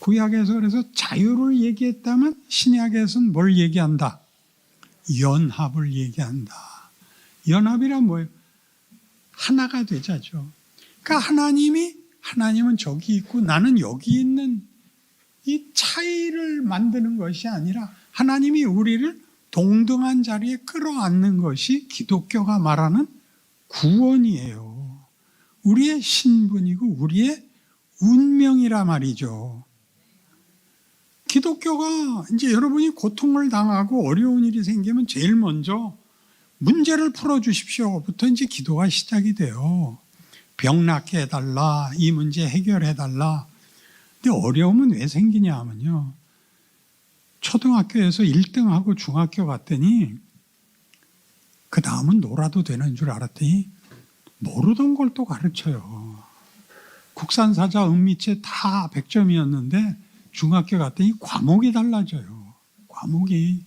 구약에서 그래서 자유를 얘기했다면 신약에서는 뭘 얘기한다? 연합을 얘기한다. 연합이란 뭐예요? 하나가 되자죠. 그러니까 하나님은 저기 있고 나는 여기 있는 이 차이를 만드는 것이 아니라 하나님이 우리를 동등한 자리에 끌어안는 것이 기독교가 말하는 구원이에요. 우리의 신분이고 우리의 운명이라 말이죠. 기독교가 이제 여러분이 고통을 당하고 어려운 일이 생기면 제일 먼저 문제를 풀어주십시오부터 이제 기도가 시작이 돼요. 병 낫게 해달라, 이 문제 해결해달라. 근데 어려움은 왜 생기냐 하면요. 초등학교에서 1등하고 중학교 갔더니 그 다음은 놀아도 되는 줄 알았더니 모르던 걸 또 가르쳐요. 국산사자 은미채 다 100점이었는데 중학교 갔더니 과목이 달라져요. 과목이.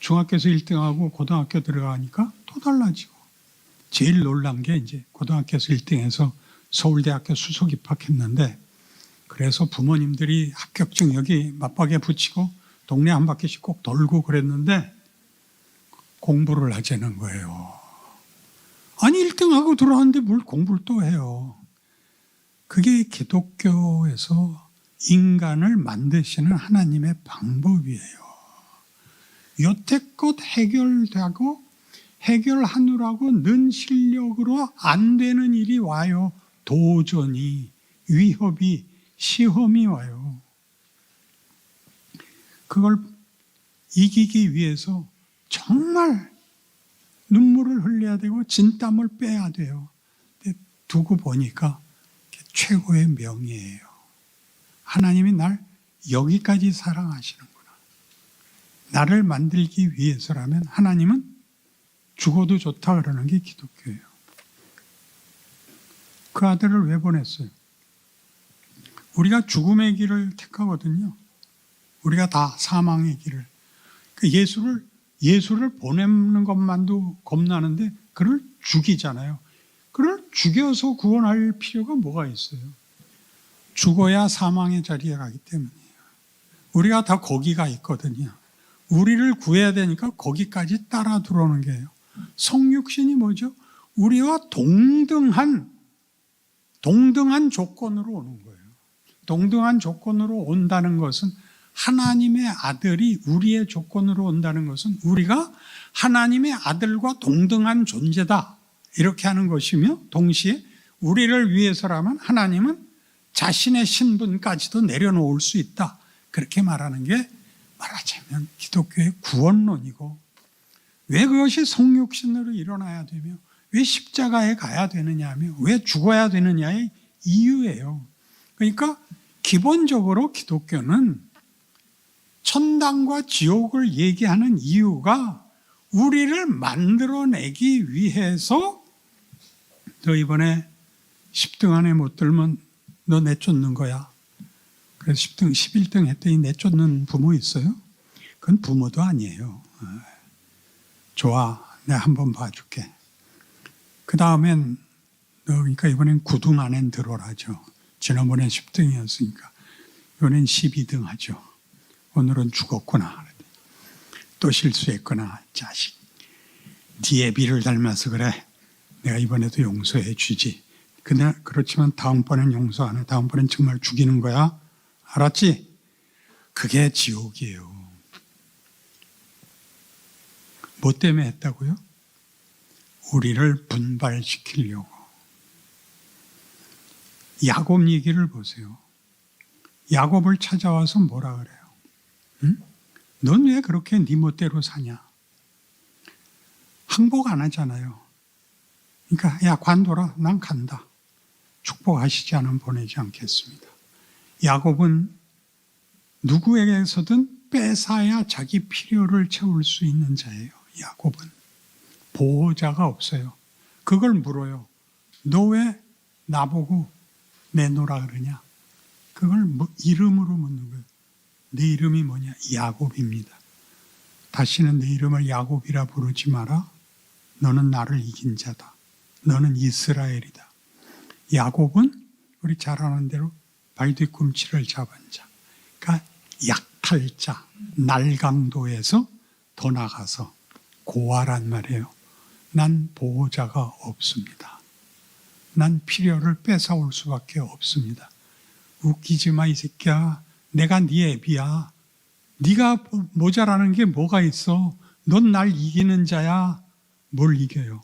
중학교에서 1등하고 고등학교 들어가니까 또 달라지고. 제일 놀란 게 이제 고등학교에서 1등해서 서울대학교 수석 입학했는데 그래서 부모님들이 합격증 여기 맞박에 붙이고 동네 한 바퀴씩 꼭 돌고 그랬는데 공부를 하자는 거예요. 아니 1등하고 들어왔는데 뭘 공부를 또 해요. 그게 기독교에서 인간을 만드시는 하나님의 방법이에요. 여태껏 해결되고 해결하느라고 는 실력으로 안 되는 일이 와요. 도전이, 위협이, 시험이 와요. 그걸 이기기 위해서 정말 눈물을 흘려야 되고 진땀을 빼야 돼요. 근데 두고 보니까 최고의 명예예요. 하나님이 날 여기까지 사랑하시는구나. 나를 만들기 위해서라면 하나님은 죽어도 좋다 그러는 게 기독교예요. 그 아들을 왜 보냈어요? 우리가 죽음의 길을 택하거든요. 우리가 다 사망의 길을. 예수를 보내는 것만도 겁나는데 그를 죽이잖아요. 그를 죽여서 구원할 필요가 뭐가 있어요? 죽어야 사망의 자리에 가기 때문이에요. 우리가 다 거기가 있거든요. 우리를 구해야 되니까 거기까지 따라 들어오는 게예요. 성육신이 뭐죠? 우리와 동등한 조건으로 오는 거예요. 동등한 조건으로 온다는 것은 하나님의 아들이 우리의 조건으로 온다는 것은 우리가 하나님의 아들과 동등한 존재다. 이렇게 하는 것이며 동시에 우리를 위해서라면 하나님은 자신의 신분까지도 내려놓을 수 있다. 그렇게 말하는 게 말하자면 기독교의 구원론이고 왜 그것이 성육신으로 일어나야 되며 왜 십자가에 가야 되느냐 하며 왜 죽어야 되느냐의 이유예요. 그러니까 기본적으로 기독교는 천당과 지옥을 얘기하는 이유가 우리를 만들어내기 위해서 너 이번에 10등 안에 못 들면 너 내쫓는 거야. 그래서 10등, 11등 했더니 내쫓는 부모 있어요? 그건 부모도 아니에요. 좋아, 내가 한번 봐줄게. 그 다음엔 너 그러니까 이번엔 9등 안에 들어라죠. 지난번엔 10등이었으니까 이번엔 12등 하죠. 오늘은 죽었구나. 또 실수했구나. 자식, 네 애비를 닮아서 그래. 내가 이번에도 용서해 주지. 근데 그렇지만 다음번엔 용서 안 해. 다음번엔 정말 죽이는 거야. 알았지? 그게 지옥이에요. 뭐 때문에 했다고요? 우리를 분발시키려고. 야곱 얘기를 보세요. 야곱을 찾아와서 뭐라 그래요? 응? 넌 왜 그렇게 네 멋대로 사냐? 항복 안 하잖아요. 그러니까 야 관둬라. 난 간다. 축복하시지 않으면 보내지 않겠습니다. 야곱은 누구에게서든 뺏어야 자기 필요를 채울 수 있는 자예요. 야곱은 보호자가 없어요. 그걸 물어요. 너 왜 나보고 내놓으라 그러냐? 그걸 이름으로 묻는 거예요. 네 이름이 뭐냐? 야곱입니다. 다시는 내 이름을 야곱이라 부르지 마라. 너는 나를 이긴 자다. 너는 이스라엘이다. 야곱은 우리 잘 아는 대로 발뒤꿈치를 잡은 자. 그러니까 약탈자, 날강도에서 더 나가서 고아란 말이에요. 난 보호자가 없습니다. 난 필요를 뺏어올 수밖에 없습니다. 웃기지 마 이 새끼야. 내가 네 애비야. 네가 모자라는 게 뭐가 있어. 넌 날 이기는 자야. 뭘 이겨요?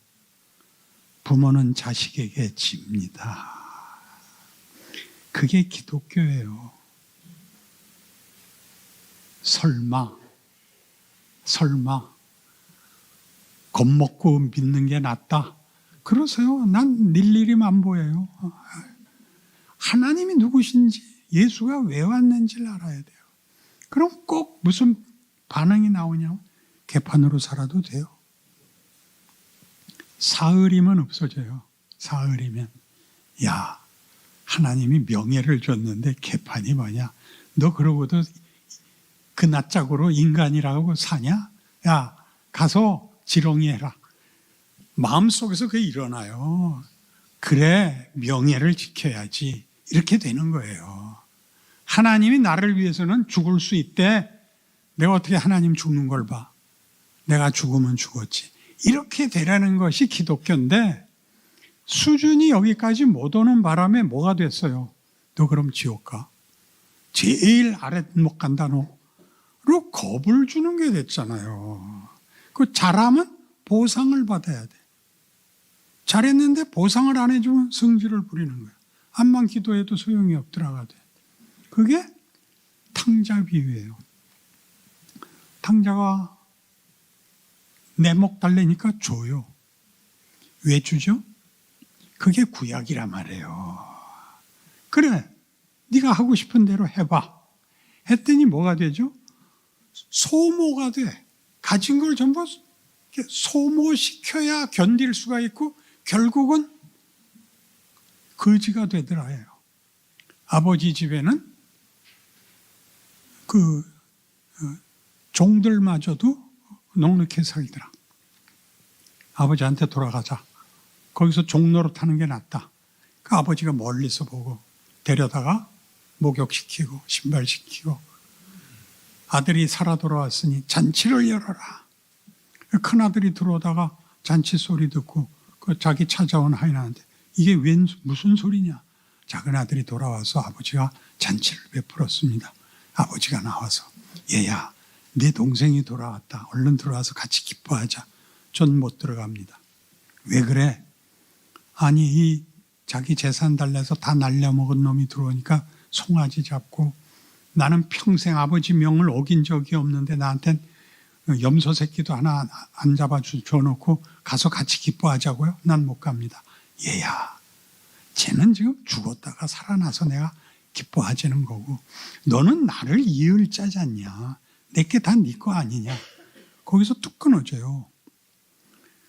부모는 자식에게 집니다. 그게 기독교예요. 설마 겁먹고 믿는 게 낫다? 그러세요. 난 일일이만 보여요. 하나님이 누구신지, 예수가 왜 왔는지를 알아야 돼요. 그럼 꼭 무슨 반응이 나오냐면 개판으로 살아도 돼요. 사흘이면 없어져요. 사흘이면. 야, 하나님이 명예를 줬는데 개판이 뭐냐? 너 그러고도 그 낯짝으로 인간이라고 사냐? 야, 가서 지렁이 해라. 마음속에서 그게 일어나요. 그래, 명예를 지켜야지. 이렇게 되는 거예요. 하나님이 나를 위해서는 죽을 수 있대. 내가 어떻게 하나님 죽는 걸 봐. 내가 죽으면 죽었지. 이렇게 되라는 것이 기독교인데 수준이 여기까지 못 오는 바람에 뭐가 됐어요? 너 그럼 지옥 가. 제일 아랫목 간다 너로 겁을 주는 게 됐잖아요. 그 잘하면 보상을 받아야 돼. 잘했는데 보상을 안 해주면 성질을 부리는 거야. 암만 기도해도 소용이 없더라가 돼. 그게 탕자 비유예요. 탕자가 내 목 달래니까 줘요. 왜 주죠? 그게 구약이란 말이에요. 그래, 네가 하고 싶은 대로 해봐. 했더니 뭐가 되죠? 소모가 돼. 가진 걸 전부 소모시켜야 견딜 수가 있고 결국은 거지가 되더라요. 아버지 집에는 종들마저도 넉넉히 살더라. 아버지한테 돌아가자. 거기서 종 노릇하는 게 낫다. 그 아버지가 멀리서 보고 데려다가 목욕시키고 신발시키고 아들이 살아 돌아왔으니 잔치를 열어라. 큰아들이 들어오다가 잔치 소리 듣고 그 자기 찾아온 하인한테 이게 무슨 소리냐. 작은아들이 돌아와서 아버지가 잔치를 베풀었습니다. 아버지가 나와서 얘야 내 동생이 돌아왔다. 얼른 들어와서 같이 기뻐하자. 전 못 들어갑니다. 왜 그래? 아니 이 자기 재산 달래서 다 날려먹은 놈이 들어오니까 송아지 잡고 나는 평생 아버지 명을 어긴 적이 없는데 나한텐 염소 새끼도 하나 안 잡아줘놓고 가서 같이 기뻐하자고요? 난 못 갑니다. 얘야 쟤는 지금 죽었다가 살아나서 내가 기뻐하자는 거고 너는 나를 이을 짜잖냐. 내게 다 네 거 아니냐. 거기서 뚝 끊어져요.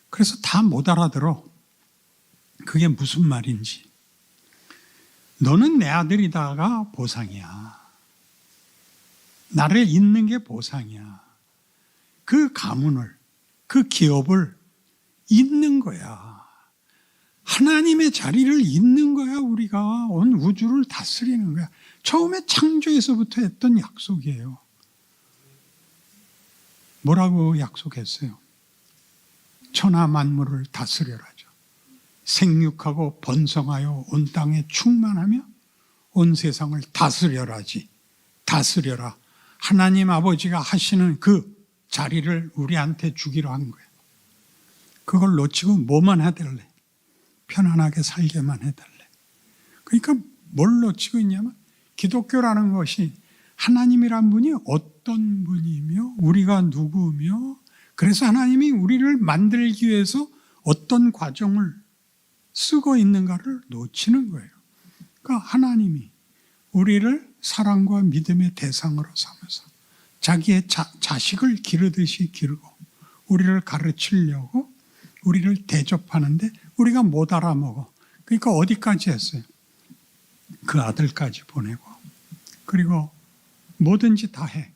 그래서 다 못 알아들어. 그게 무슨 말인지. 너는 내 아들이다가 보상이야. 나를 잇는 게 보상이야. 그 가문을, 그 기업을 잇는 거야. 하나님의 자리를 잇는 거야. 우리가 온 우주를 다스리는 거야. 처음에 창조에서부터 했던 약속이에요. 뭐라고 약속했어요? 천하 만물을 다스려라죠. 생육하고 번성하여 온 땅에 충만하며 온 세상을 다스려라지. 다스려라. 하나님 아버지가 하시는 그 자리를 우리한테 주기로 한 거예요. 그걸 놓치고 뭐만 해달래? 편안하게 살게만 해달래. 그러니까 뭘 놓치고 있냐면 기독교라는 것이 하나님이란 분이 어떤 분이며 우리가 누구며 그래서 하나님이 우리를 만들기 위해서 어떤 과정을 쓰고 있는가를 놓치는 거예요. 그러니까 하나님이 우리를 사랑과 믿음의 대상으로 삼아서 자기의 자식을 기르듯이 기르고 우리를 가르치려고 우리를 대접하는데 우리가 못 알아먹어. 그러니까 어디까지 했어요? 그 아들까지 보내고 그리고 뭐든지 다 해.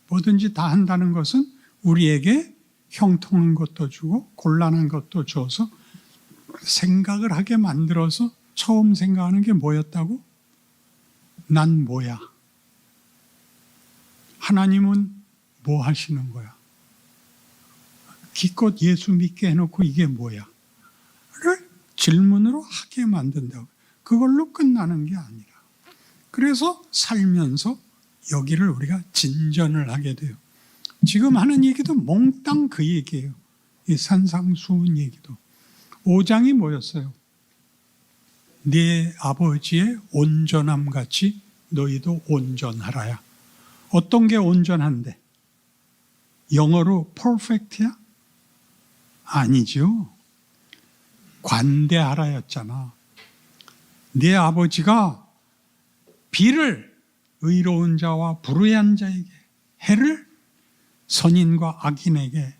뭐든지 다 한다는 것은 우리에게 형통한 것도 주고 곤란한 것도 줘서 생각을 하게 만들어서 처음 생각하는 게 뭐였다고? 난 뭐야? 하나님은 뭐 하시는 거야? 기껏 예수 믿게 해놓고 이게 뭐야? 를 질문으로 하게 만든다고. 그걸로 끝나는 게 아니라. 그래서 살면서 여기를 우리가 진전을 하게 돼요. 지금 하는 얘기도 몽땅 그 얘기예요. 이 산상수훈 얘기도. 5장이 뭐였어요? 네 아버지의 온전함 같이 너희도 온전하라야. 어떤 게 온전한데? 영어로 perfect야? 아니죠. 관대하라였잖아. 네 아버지가 비를 의로운 자와 불의한 자에게, 해를 선인과 악인에게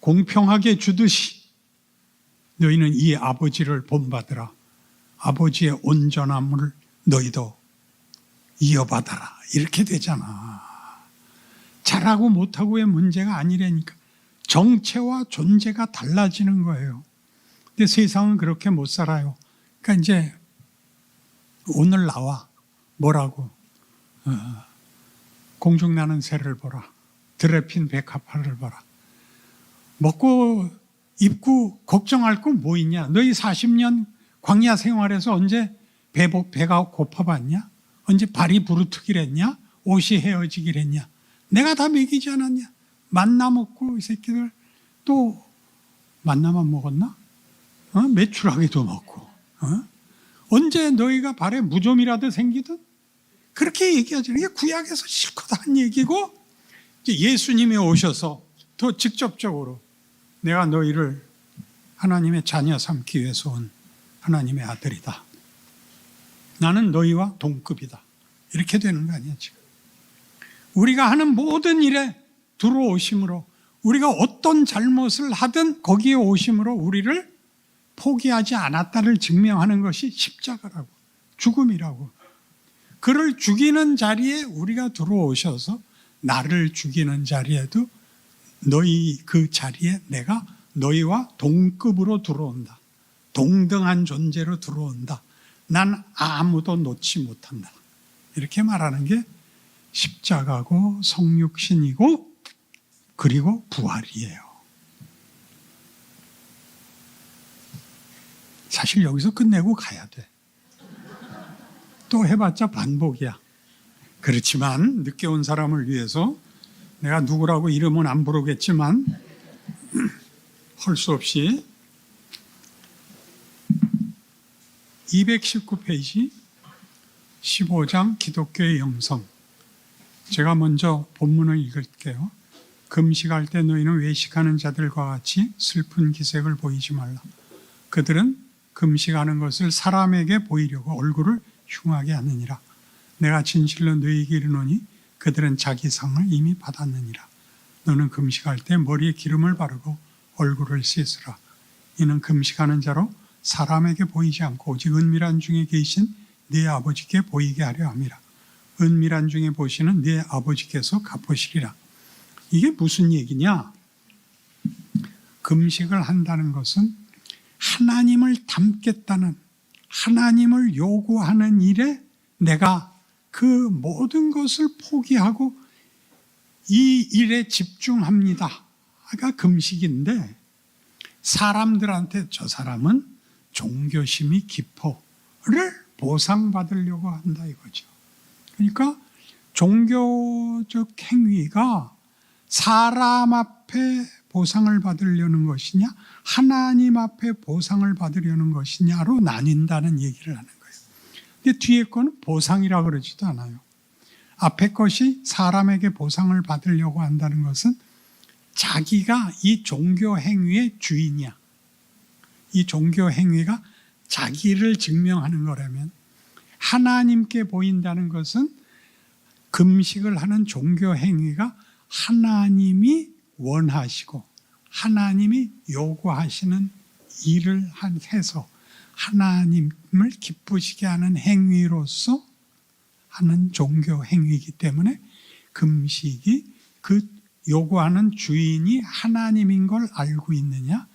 공평하게 주듯이 너희는 이 아버지를 본받으라. 아버지의 온전함을 너희도 이어받아라. 이렇게 되잖아. 잘하고 못하고의 문제가 아니라니까. 정체와 존재가 달라지는 거예요. 근데 세상은 그렇게 못 살아요. 그러니까 이제 오늘 나와. 뭐라고? 공중나는 새를 보라. 들에 핀 백합화를 보라. 먹고 입고 걱정할 거 뭐 있냐? 너희 40년 광야 생활에서 언제 배가 고파봤냐? 언제 발이 부르트기랬냐? 옷이 헤어지기랬냐? 내가 다 먹이지 않았냐? 만나 먹고 이 새끼들 또 만나만 먹었나? 메추라기도 먹고. 언제 너희가 발에 무좀이라도 생기든? 그렇게 얘기하죠. 이게 구약에서 실컷 한 얘기고, 이제 예수님이 오셔서 더 직접적으로 내가 너희를 하나님의 자녀 삼기 위해서 온 하나님의 아들이다. 나는 너희와 동급이다. 이렇게 되는 거 아니야, 지금. 우리가 하는 모든 일에 들어오심으로, 우리가 어떤 잘못을 하든 거기에 오심으로 우리를 포기하지 않았다를 증명하는 것이 십자가라고, 죽음이라고. 그를 죽이는 자리에 우리가 들어오셔서 나를 죽이는 자리에도 너희 그 자리에 내가 너희와 동급으로 들어온다. 동등한 존재로 들어온다. 난 아무도 놓지 못한다. 이렇게 말하는 게 십자가고 성육신이고 그리고 부활이에요. 사실 여기서 끝내고 가야 돼. 또 해봤자 반복이야. 그렇지만 늦게 온 사람을 위해서 내가 누구라고 이름은 안 부르겠지만 할 수 없이 219페이지 15장 기독교의 영성. 제가 먼저 본문을 읽을게요. 금식할 때 너희는 외식하는 자들과 같이 슬픈 기색을 보이지 말라. 그들은 금식하는 것을 사람에게 보이려고 얼굴을 흉하게 하느니라. 내가 진실로 너희에게 이르노니 그들은 자기 상을 이미 받았느니라. 너는 금식할 때 머리에 기름을 바르고 얼굴을 씻으라. 이는 금식하는 자로 사람에게 보이지 않고 오직 은밀한 중에 계신 네 아버지께 보이게 하려 함이라. 은밀한 중에 보시는 네 아버지께서 갚으시리라. 이게 무슨 얘기냐? 금식을 한다는 것은 하나님을 닮겠다는, 하나님을 요구하는 일에 내가 그 모든 것을 포기하고 이 일에 집중합니다. 가 금식인데, 사람들한테 저 사람은 종교심이 깊어를 보상받으려고 한다 이거죠. 그러니까 종교적 행위가 사람 앞에 보상을 받으려는 것이냐, 하나님 앞에 보상을 받으려는 것이냐로 나뉜다는 얘기를 하는 거예요. 근데 뒤에 거는 보상이라 그러지도 않아요. 앞에 것이 사람에게 보상을 받으려고 한다는 것은 자기가 이 종교 행위의 주인이야. 이 종교 행위가 자기를 증명하는 거라면, 하나님께 보인다는 것은 금식을 하는 종교 행위가 하나님이 원하시고 하나님이 요구하시는 일을 해서 하나님을 기쁘시게 하는 행위로서 하는 종교 행위이기 때문에 금식이 그 요구하는 주인이 하나님인 걸 알고 있느냐,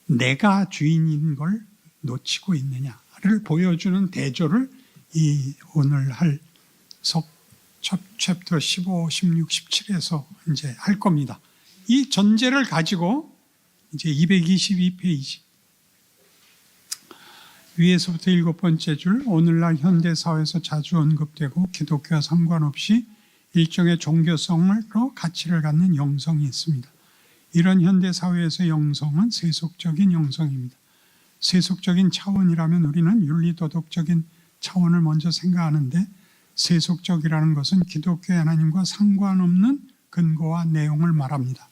내가 주인인 걸 놓치고 있느냐를 보여주는 대조를 이 오늘 할 챕터 15, 16, 17에서 이제 할 겁니다. 이 전제를 가지고 이제 222페이지 위에서부터 7번째 줄, 오늘날 현대사회에서 자주 언급되고 기독교와 상관없이 일종의 종교성으로 가치를 갖는 영성이 있습니다. 이런 현대사회에서 영성은 세속적인 영성입니다. 세속적인 차원이라면 우리는 윤리도덕적인 차원을 먼저 생각하는데, 세속적이라는 것은 기독교의 하나님과 상관없는 근거와 내용을 말합니다.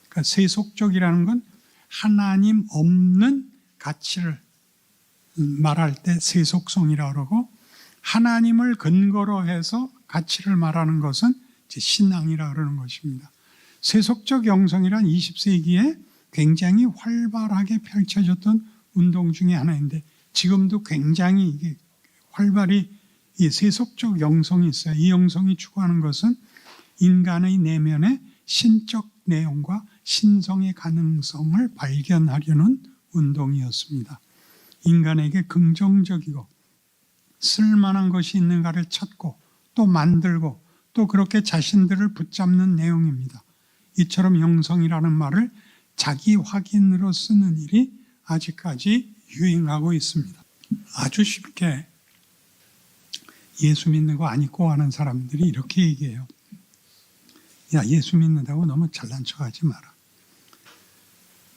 그러니까 세속적이라는 건 하나님 없는 가치를 말할 때 세속성이라고 그러고, 하나님을 근거로 해서 가치를 말하는 것은 이제 신앙이라고 그러는 것입니다. 세속적 영성이란 20세기에 굉장히 활발하게 펼쳐졌던 운동 중에 하나인데, 지금도 굉장히 이게 활발히 이 세속적 영성이 있어요. 이 영성이 추구하는 것은 인간의 내면의 신적 내용과 신성의 가능성을 발견하려는 운동이었습니다. 인간에게 긍정적이고 쓸만한 것이 있는가를 찾고 또 만들고 또 그렇게 자신들을 붙잡는 내용입니다. 이처럼 영성이라는 말을 자기 확인으로 쓰는 일이 아직까지 유행하고 있습니다. 아주 쉽게 예수 믿는 거 안 믿고 하는 사람들이 이렇게 얘기해요. 야, 예수 믿는다고 너무 잘난 척하지 마라.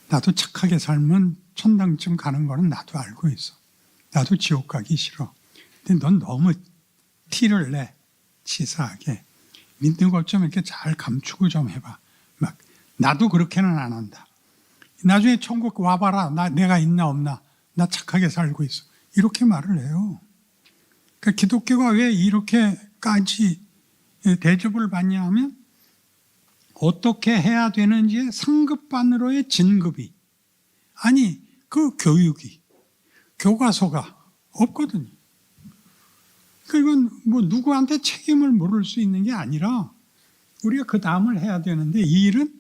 나도 착하게 살면 천당쯤 가는 거는 나도 알고 있어. 나도 지옥 가기 싫어. 근데 넌 너무 티를 내. 치사하게. 믿는 것 좀 이렇게 잘 감추고 좀 해봐. 막 나도 그렇게는 안 한다. 나중에 천국 와봐라. 내가 있나 없나. 나 착하게 살고 있어. 이렇게 말을 해요. 그러니까 기독교가 왜 이렇게까지 대접을 받냐 하면, 어떻게 해야 되는지에 상급반으로의 진급이, 아니 그 교육이, 교과서가 없거든요. 그건 뭐 누구한테 책임을 물을 수 있는 게 아니라 우리가 그 다음을 해야 되는데, 이 일은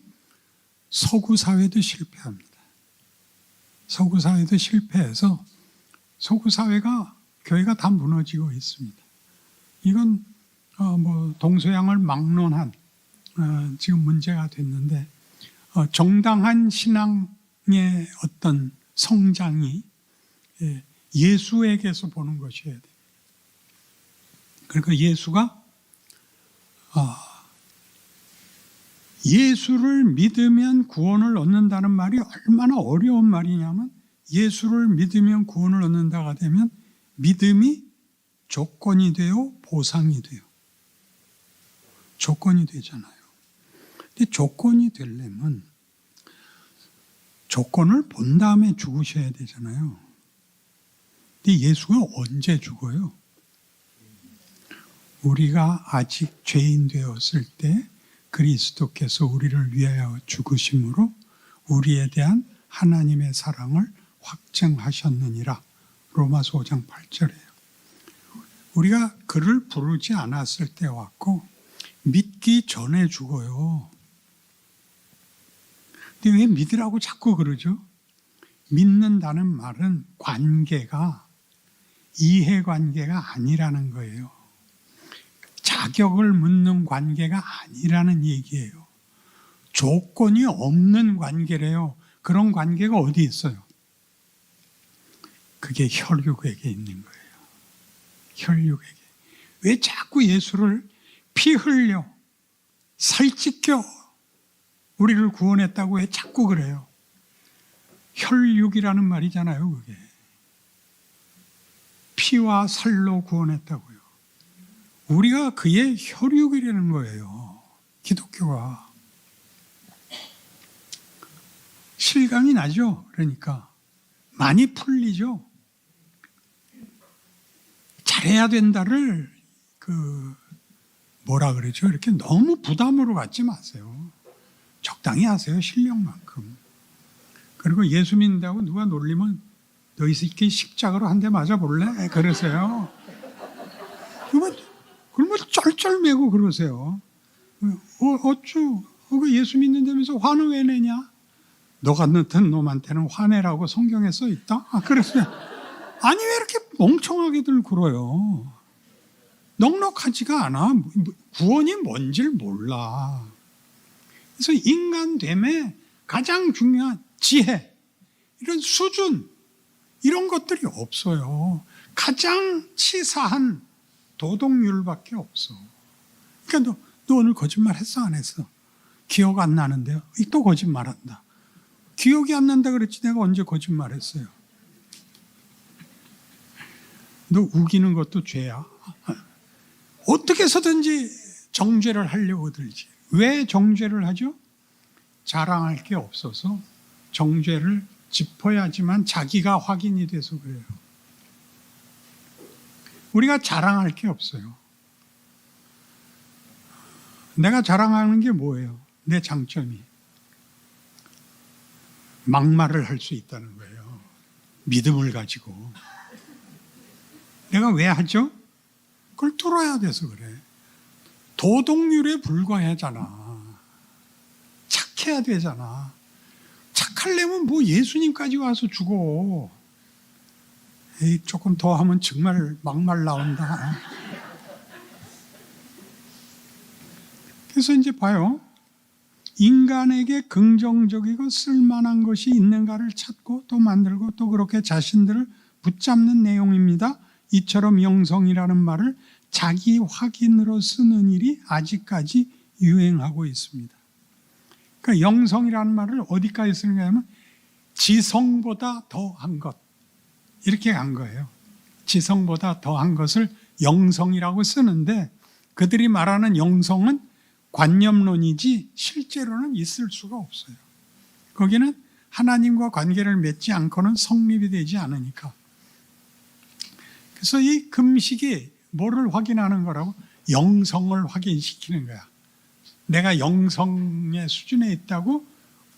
서구 사회도 실패합니다. 서구 사회도 실패해서 서구 사회가, 교회가 다 무너지고 있습니다. 이건 뭐 동서양을 막론한 지금 문제가 됐는데, 정당한 신앙의 어떤 성장이 예수에게서 보는 것이어야 돼요. 그러니까 예수가 예수를 믿으면 구원을 얻는다는 말이 얼마나 어려운 말이냐면, 예수를 믿으면 구원을 얻는다가 되면 믿음이 조건이 돼요, 보상이 돼요. 조건이 되잖아요. 근데 조건이 되려면 조건을 본 다음에 죽으셔야 되잖아요. 근데 예수가 언제 죽어요? 우리가 아직 죄인 되었을 때 그리스도께서 우리를 위하여 죽으심으로 우리에 대한 하나님의 사랑을 확증하셨느니라. 로마서 5장 8절이에요. 우리가 그를 부르지 않았을 때 왔고 믿기 전에 죽어요. 근데 왜 믿으라고 자꾸 그러죠? 믿는다는 말은 관계가 이해관계가 아니라는 거예요. 자격을 묻는 관계가 아니라는 얘기예요. 조건이 없는 관계래요. 그런 관계가 어디 있어요? 그게 혈육에게 있는 거예요. 혈육에게. 왜 자꾸 예수를 피 흘려 살찌켜 우리를 구원했다고 왜 자꾸 그래요? 혈육이라는 말이잖아요, 그게. 피와 살로 구원했다고요. 우리가 그의 혈육이라는 거예요. 기독교가. 실감이 나죠? 그러니까 많이 풀리죠? 잘해야 된다를 뭐라 그러죠? 이렇게 너무 부담으로 갖지 마세요. 적당히 하세요. 실력만큼. 그리고 예수 믿는다고 누가 놀리면 너 이 새끼 십자가로 한 대 맞아볼래? 그러세요. 그러면 쩔쩔매고 그러세요. 어쭈? 예수 믿는다면서 화는 왜 내냐? 너 같은 놈한테는 화내라고 성경에 써 있다? 그러세요. 아니 왜 이렇게 멍청하게들 굴어요? 넉넉하지가 않아. 구원이 뭔지를 몰라. 그래서 인간됨에 가장 중요한 지혜, 이런 수준, 이런 것들이 없어요. 가장 치사한 도덕률밖에 없어. 그러니까 너 오늘 거짓말 했어, 안 했어? 기억 안 나는데요. 또 거짓말한다. 기억이 안 난다 그랬지 내가 언제 거짓말했어요? 너 우기는 것도 죄야. 어떻게 해서든지 정죄를 하려고 들지. 왜 정죄를 하죠? 자랑할 게 없어서 정죄를 짚어야지만 자기가 확인이 돼서 그래요. 우리가 자랑할 게 없어요. 내가 자랑하는 게 뭐예요? 내 장점이. 막말을 할 수 있다는 거예요. 믿음을 가지고. 내가 왜 하죠? 그걸 뚫어야 돼서 그래. 도덕률에 불과하잖아. 착해야 되잖아. 착하려면 뭐 예수님까지 와서 죽어. 에이, 조금 더 하면 정말 막말 나온다. 그래서 이제 봐요. 인간에게 긍정적이고 쓸만한 것이 있는가를 찾고 또 만들고 또 그렇게 자신들을 붙잡는 내용입니다. 이처럼 영성이라는 말을 자기 확인으로 쓰는 일이 아직까지 유행하고 있습니다. 그러니까 영성이라는 말을 어디까지 쓰는가 하면 지성보다 더한 것, 이렇게 간 거예요. 지성보다 더한 것을 영성이라고 쓰는데 그들이 말하는 영성은 관념론이지 실제로는 있을 수가 없어요. 거기는 하나님과 관계를 맺지 않고는 성립이 되지 않으니까. 그래서 이 금식이 뭐를 확인하는 거라고? 영성을 확인시키는 거야. 내가 영성의 수준에 있다고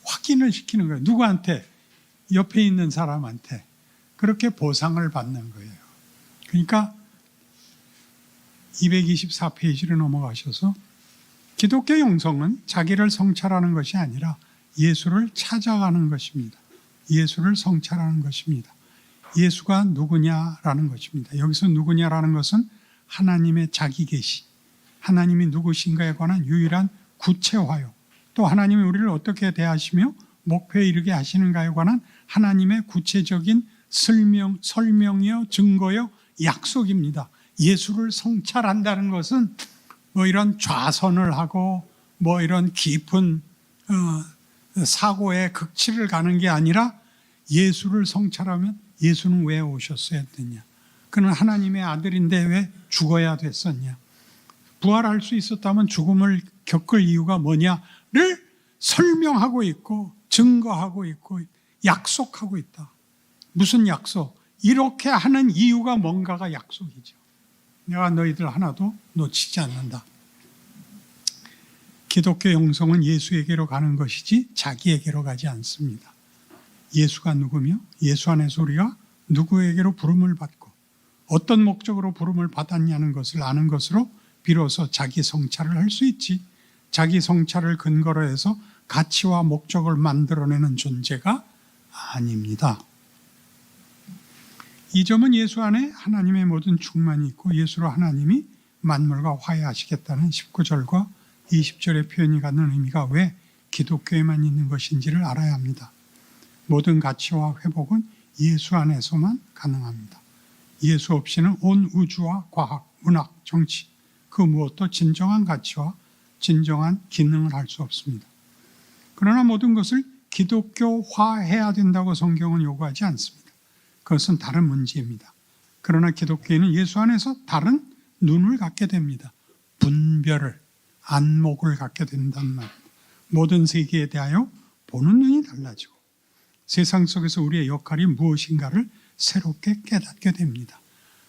확인을 시키는 거예요. 누구한테? 옆에 있는 사람한테. 그렇게 보상을 받는 거예요. 그러니까 224페이지로 넘어가셔서 기독교 영성은 자기를 성찰하는 것이 아니라 예수를 찾아가는 것입니다. 예수를 성찰하는 것입니다. 예수가 누구냐라는 것입니다. 여기서 누구냐라는 것은 하나님의 자기 계시, 하나님이 누구신가에 관한 유일한 구체화요. 또 하나님이 우리를 어떻게 대하시며 목표에 이르게 하시는가에 관한 하나님의 구체적인 설명이요, 증거요, 약속입니다. 예수를 성찰한다는 것은 뭐 이런 좌선을 하고 뭐 이런 깊은 사고의 극치를 가는 게 아니라 예수를 성찰하면 예수는 왜 오셨어야 했느냐? 그는 하나님의 아들인데 왜 죽어야 됐었냐? 부활할 수 있었다면 죽음을 겪을 이유가 뭐냐를 설명하고 있고 증거하고 있고 약속하고 있다. 무슨 약속? 이렇게 하는 이유가 뭔가가 약속이죠. 내가 너희들 하나도 놓치지 않는다. 기독교 영성은 예수에게로 가는 것이지 자기에게로 가지 않습니다. 예수가 누구며 예수 안에서 우리가 누구에게로 부름을 받고 어떤 목적으로 부름을 받았냐는 것을 아는 것으로 비로소 자기 성찰을 할 수 있지, 자기 성찰을 근거로 해서 가치와 목적을 만들어내는 존재가 아닙니다. 이 점은 예수 안에 하나님의 모든 충만이 있고 예수로 하나님이 만물과 화해하시겠다는 19절과 20절의 표현이 갖는 의미가 왜 기독교에만 있는 것인지를 알아야 합니다. 모든 가치와 회복은 예수 안에서만 가능합니다. 예수 없이는 온 우주와 과학, 문학, 정치 그 무엇도 진정한 가치와 진정한 기능을 할 수 없습니다. 그러나 모든 것을 기독교화해야 된다고 성경은 요구하지 않습니다. 그것은 다른 문제입니다. 그러나 기독교인은 예수 안에서 다른 눈을 갖게 됩니다. 분별을, 안목을 갖게 된단 말입니다. 모든 세계에 대하여 보는 눈이 달라지고 세상 속에서 우리의 역할이 무엇인가를 새롭게 깨닫게 됩니다.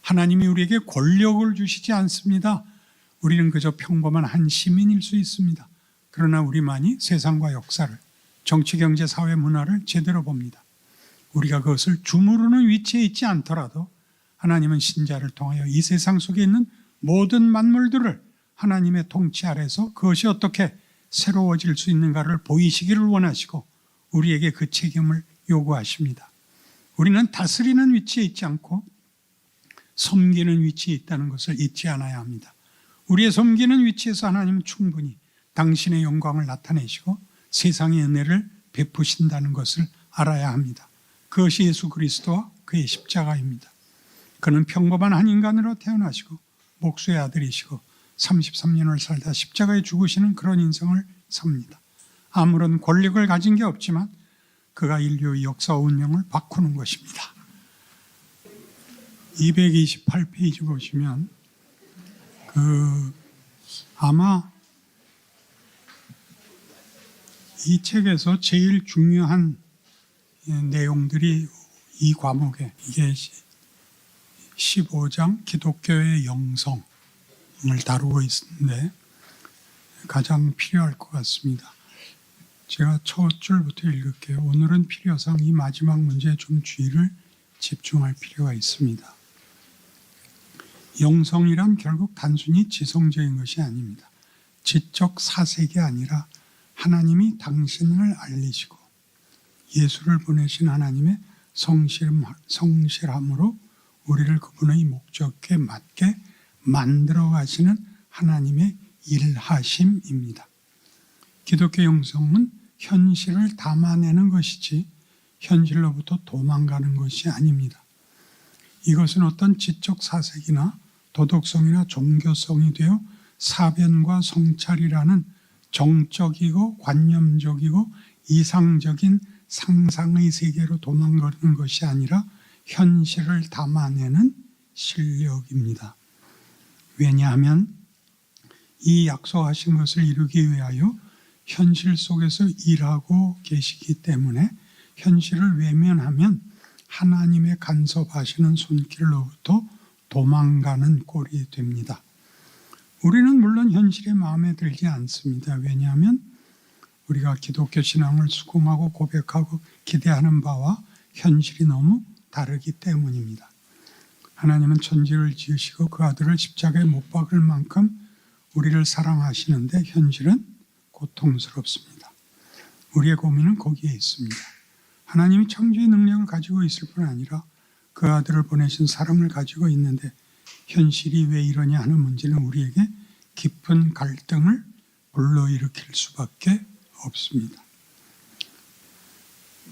하나님이 우리에게 권력을 주시지 않습니다. 우리는 그저 평범한 한 시민일 수 있습니다. 그러나 우리만이 세상과 역사를, 정치, 경제, 사회, 문화를 제대로 봅니다. 우리가 그것을 주무르는 위치에 있지 않더라도 하나님은 신자를 통하여 이 세상 속에 있는 모든 만물들을 하나님의 통치 아래서 그것이 어떻게 새로워질 수 있는가를 보이시기를 원하시고 우리에게 그 책임을 요구하십니다. 우리는 다스리는 위치에 있지 않고 섬기는 위치에 있다는 것을 잊지 않아야 합니다. 우리의 섬기는 위치에서 하나님은 충분히 당신의 영광을 나타내시고 세상의 은혜를 베푸신다는 것을 알아야 합니다. 그것이 예수 그리스도와 그의 십자가입니다. 그는 평범한 한 인간으로 태어나시고 목수의 아들이시고 33년을 살다 십자가에 죽으시는 그런 인생을 삽니다. 아무런 권력을 가진 게 없지만 그가 인류의 역사와 운명을 바꾸는 것입니다. 228페이지 보시면 아마 이 책에서 제일 중요한 내용들이 이 과목에, 이게 15장 기독교의 영성을 다루고 있는데 가장 필요할 것 같습니다. 제가 첫 줄부터 읽을게요. 오늘은 필요상 이 마지막 문제에 좀 주의를 집중할 필요가 있습니다. 영성이란 결국 단순히 지성적인 것이 아닙니다. 지적 사색이 아니라 하나님이 당신을 알리시고 예수를 보내신 하나님의 성실함으로 우리를 그분의 목적에 맞게 만들어 가시는 하나님의 일하심입니다. 기독교 영성은 현실을 담아내는 것이지 현실로부터 도망가는 것이 아닙니다. 이것은 어떤 지적 사색이나 도덕성이나 종교성이 되어 사변과 성찰이라는 정적이고 관념적이고 이상적인 상상의 세계로 도망가는 것이 아니라 현실을 담아내는 실력입니다. 왜냐하면 이 약속하신 것을 이루기 위하여 현실 속에서 일하고 계시기 때문에 현실을 외면하면 하나님의 간섭하시는 손길로부터 도망가는 꼴이 됩니다. 우리는 물론 현실에 마음에 들지 않습니다. 왜냐하면 우리가 기독교 신앙을 수긍하고 고백하고 기대하는 바와 현실이 너무 다르기 때문입니다. 하나님은 천지를 지으시고 그 아들을 십자가에 못 박을 만큼 우리를 사랑하시는데 현실은 고통스럽습니다. 우리의 고민은 거기에 있습니다. 하나님이 창조의 능력을 가지고 있을 뿐 아니라 그 아들을 보내신 사랑을 가지고 있는데 현실이 왜 이러냐 하는 문제는 우리에게 깊은 갈등을 불러일으킬 수밖에 없습니다.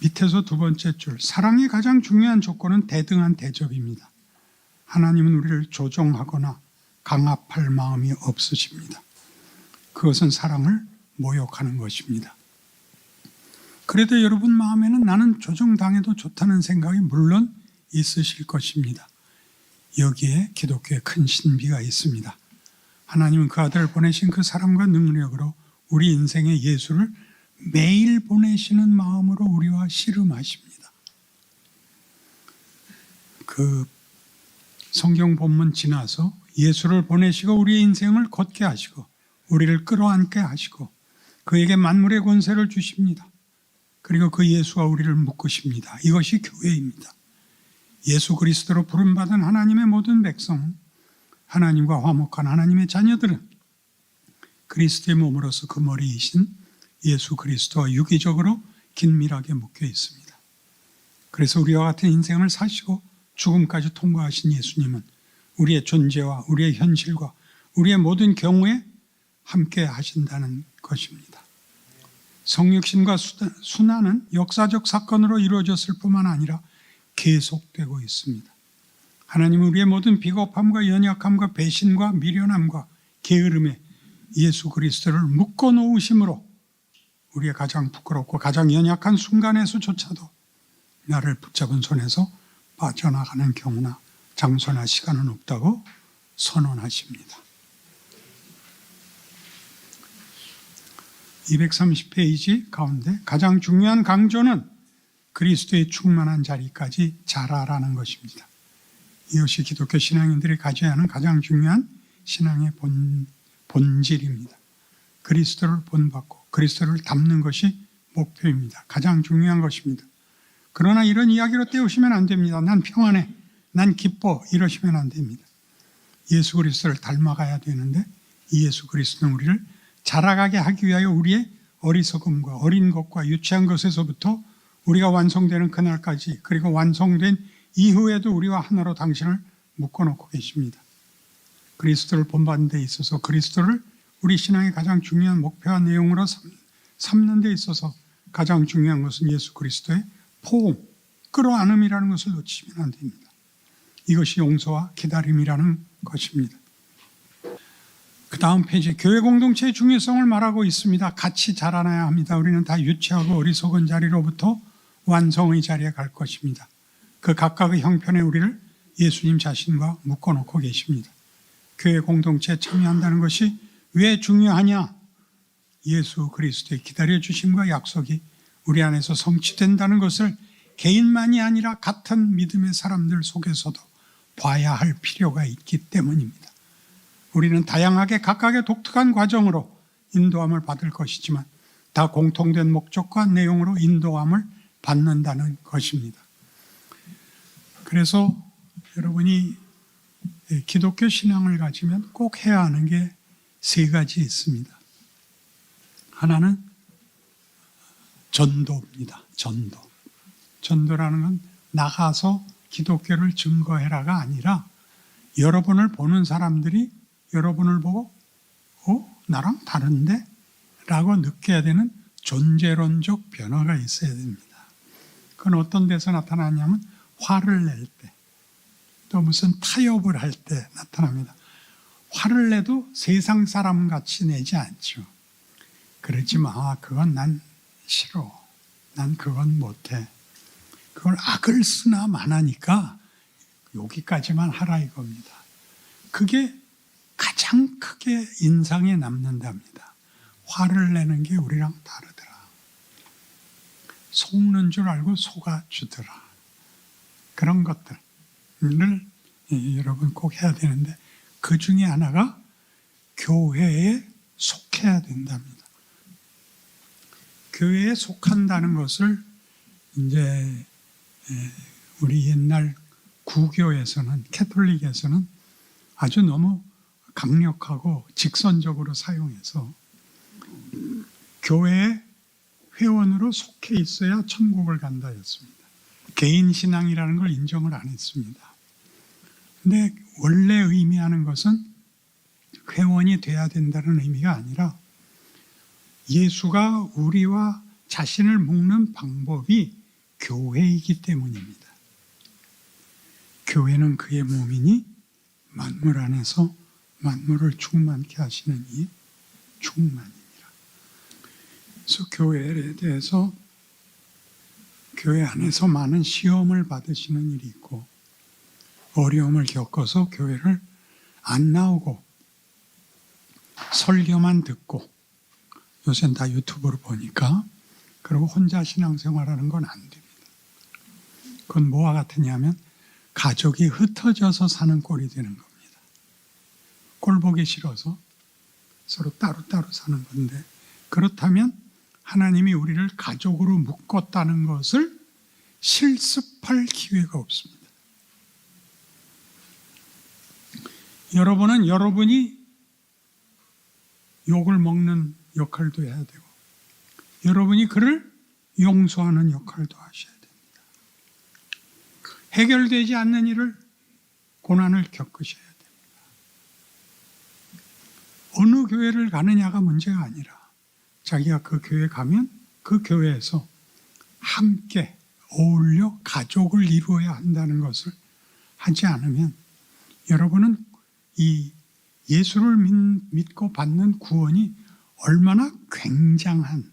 밑에서 두 번째 줄, 사랑의 가장 중요한 조건은 대등한 대접입니다. 하나님은 우리를 조종하거나 강압할 마음이 없으십니다. 그것은 사랑을 모욕하는 것입니다. 그래도 여러분 마음에는 나는 조종당해도 좋다는 생각이 물론 있으실 것입니다. 여기에 기독교의 큰 신비가 있습니다. 하나님은 그 아들을 보내신 그 사랑과 능력으로 우리 인생에 예수를 매일 보내시는 마음으로 우리와 씨름하십니다. 그 성경 본문 지나서 예수를 보내시고 우리의 인생을 걷게 하시고 우리를 끌어안게 하시고 그에게 만물의 권세를 주십니다. 그리고 그 예수와 우리를 묶으십니다. 이것이 교회입니다. 예수 그리스도로 부름받은 하나님의 모든 백성, 하나님과 화목한 하나님의 자녀들은 그리스도의 몸으로서 그 머리이신 예수 그리스도와 유기적으로 긴밀하게 묶여 있습니다. 그래서 우리와 같은 인생을 사시고 죽음까지 통과하신 예수님은 우리의 존재와 우리의 현실과 우리의 모든 경우에 함께 하신다는 것입니다. 성육신과 순환은 역사적 사건으로 이루어졌을 뿐만 아니라 계속되고 있습니다. 하나님은 우리의 모든 비겁함과 연약함과 배신과 미련함과 게으름에 예수 그리스도를 묶어 놓으심으로 우리의 가장 부끄럽고 가장 연약한 순간에서조차도 나를 붙잡은 손에서 빠져나가는 경우나 장소나 시간은 없다고 선언하십니다. 230페이지 가운데 가장 중요한 강조는 그리스도의 충만한 자리까지 자라라는 것입니다. 이것이 기독교 신앙인들이 가져야 하는 가장 중요한 신앙의 본질입니다. 그리스도를 본받고 그리스도를 닮는 것이 목표입니다. 가장 중요한 것입니다. 그러나 이런 이야기로 때우시면 안 됩니다. 난 평안해, 난 기뻐 이러시면 안 됩니다. 예수 그리스도를 닮아가야 되는데 이 예수 그리스도는 우리를 자라가게 하기 위하여 우리의 어리석음과 어린 것과 유치한 것에서부터 우리가 완성되는 그날까지 그리고 완성된 이후에도 우리와 하나로 당신을 묶어놓고 계십니다. 그리스도를 본받는 데 있어서 그리스도를 우리 신앙의 가장 중요한 목표와 내용으로 삼는 데 있어서 가장 중요한 것은 예수 그리스도의 포옹, 끌어안음이라는 것을 놓치면 안 됩니다. 이것이 용서와 기다림이라는 것입니다. 그 다음 페이지, 교회 공동체의 중요성을 말하고 있습니다. 같이 자라나야 합니다. 우리는 다 유치하고 어리석은 자리로부터 완성의 자리에 갈 것입니다. 그 각각의 형편에 우리를 예수님 자신과 묶어놓고 계십니다. 교회 공동체에 참여한다는 것이 왜 중요하냐? 예수 그리스도의 기다려주심과 약속이 우리 안에서 성취된다는 것을 개인만이 아니라 같은 믿음의 사람들 속에서도 봐야 할 필요가 있기 때문입니다. 우리는 다양하게 각각의 독특한 과정으로 인도함을 받을 것이지만 다 공통된 목적과 내용으로 인도함을 받는다는 것입니다. 그래서 여러분이 기독교 신앙을 가지면 꼭 해야 하는 게 세 가지 있습니다. 하나는 전도입니다. 전도. 전도라는 건 나가서 기독교를 증거해라가 아니라 여러분을 보는 사람들이 여러분을 보고 나랑 다른데? 라고 느껴야 되는 존재론적 변화가 있어야 됩니다. 그건 어떤 데서 나타나냐면 화를 낼 때, 또 무슨 타협을 할 때 나타납니다. 화를 내도 세상 사람같이 내지 않죠. 그러지 마. 그건 난 싫어. 난 그건 못해. 그걸 악을 쓰나 마나니까 여기까지만 하라 이겁니다. 그게 가장 크게 인상에 남는답니다. 화를 내는 게 우리랑 다르더라. 속는 줄 알고 속아주더라. 그런 것들을 여러분 꼭 해야 되는데 그 중에 하나가 교회에 속해야 된답니다. 교회에 속한다는 것을 이제 우리 옛날 구교에서는, 캐톨릭에서는 아주 너무 강력하고 직선적으로 사용해서 교회의 회원으로 속해 있어야 천국을 간다였습니다. 개인 신앙이라는 걸 인정을 안 했습니다. 근데 원래 의미하는 것은 회원이 돼야 된다는 의미가 아니라 예수가 우리와 자신을 묶는 방법이 교회이기 때문입니다. 교회는 그의 몸이니 만물 안에서 만물을 충만케 하시는 이 충만입니다. 그래서 교회에 대해서 교회 안에서 많은 시험을 받으시는 일이 있고 어려움을 겪어서 교회를 안 나오고 설교만 듣고 요새는 다 유튜브로 보니까 그리고 혼자 신앙생활하는 건 안 됩니다. 그건 뭐와 같으냐면 가족이 흩어져서 사는 꼴이 되는 겁니다. 꼴 보기 싫어서 서로 따로따로 사는 건데 그렇다면 하나님이 우리를 가족으로 묶었다는 것을 실습할 기회가 없습니다. 여러분은 여러분이 욕을 먹는 역할도 해야 되고 여러분이 그를 용서하는 역할도 하셔야 됩니다. 해결되지 않는 일을 고난을 겪으셔야 됩니다. 어느 교회를 가느냐가 문제가 아니라 자기가 그 교회 가면 그 교회에서 함께 어울려 가족을 이루어야 한다는 것을 하지 않으면 여러분은 이 예수를 믿고 받는 구원이 얼마나 굉장한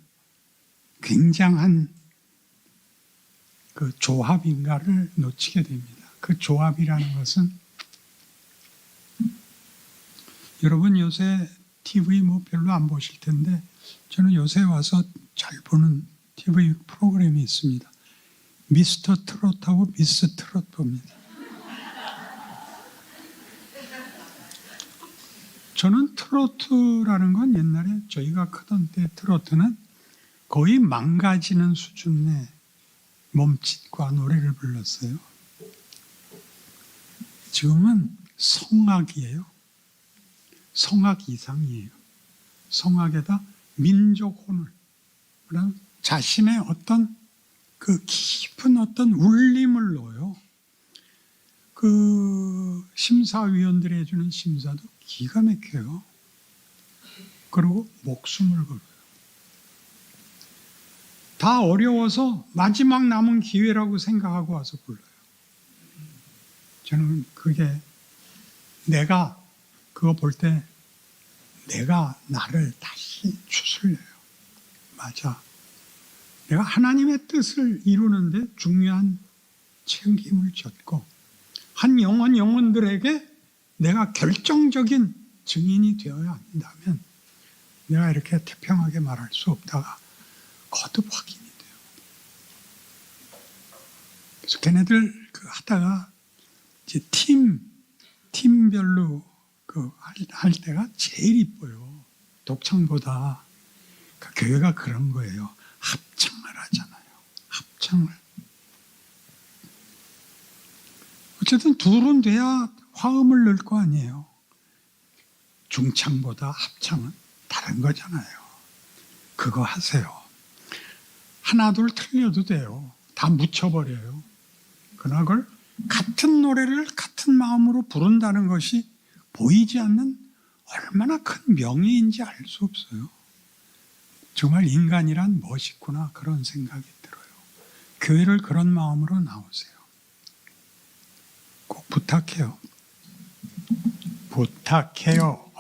그 조합인가를 놓치게 됩니다. 그 조합이라는 것은 여러분 요새 TV 뭐 별로 안 보실 텐데 저는 요새 와서 잘 보는 TV 프로그램이 있습니다. 미스터 트롯하고 미스 트롯 봅니다. 저는 트로트라는 건 옛날에 저희가 크던 때 트로트는 거의 망가지는 수준의 몸짓과 노래를 불렀어요. 지금은 성악이에요. 성악 이상이에요. 성악에다 민족 혼을, 그런 자신의 어떤 그 깊은 어떤 울림을 넣어요. 그 심사위원들이 해주는 심사도 기가 막혀요. 그리고 목숨을 걸어요. 다 어려워서 마지막 남은 기회라고 생각하고 와서 불러요. 저는 그게 내가 그거 볼 때 내가 나를 다시 추슬려요. 맞아. 내가 하나님의 뜻을 이루는데 중요한 책임을 졌고 한 영혼들에게 내가 결정적인 증인이 되어야 한다면 내가 이렇게 태평하게 말할 수 없다가 거듭 확인이 돼요. 그래서 걔네들 하다가 이제 팀별로 할 때가 제일 이뻐요. 독창보다. 교회가 그런 거예요. 합창을 하잖아요. 합창을. 어쨌든 둘은 돼야 화음을 넣을 거 아니에요. 중창보다 합창은 다른 거잖아요. 그거 하세요. 하나 둘 틀려도 돼요. 다 묻혀버려요. 그러나 그걸 같은 노래를 같은 마음으로 부른다는 것이 보이지 않는 얼마나 큰 명예인지 알 수 없어요. 정말 인간이란 멋있구나 그런 생각이 들어요. 교회를 그런 마음으로 나오세요. 꼭 부탁해요. 부탁해요.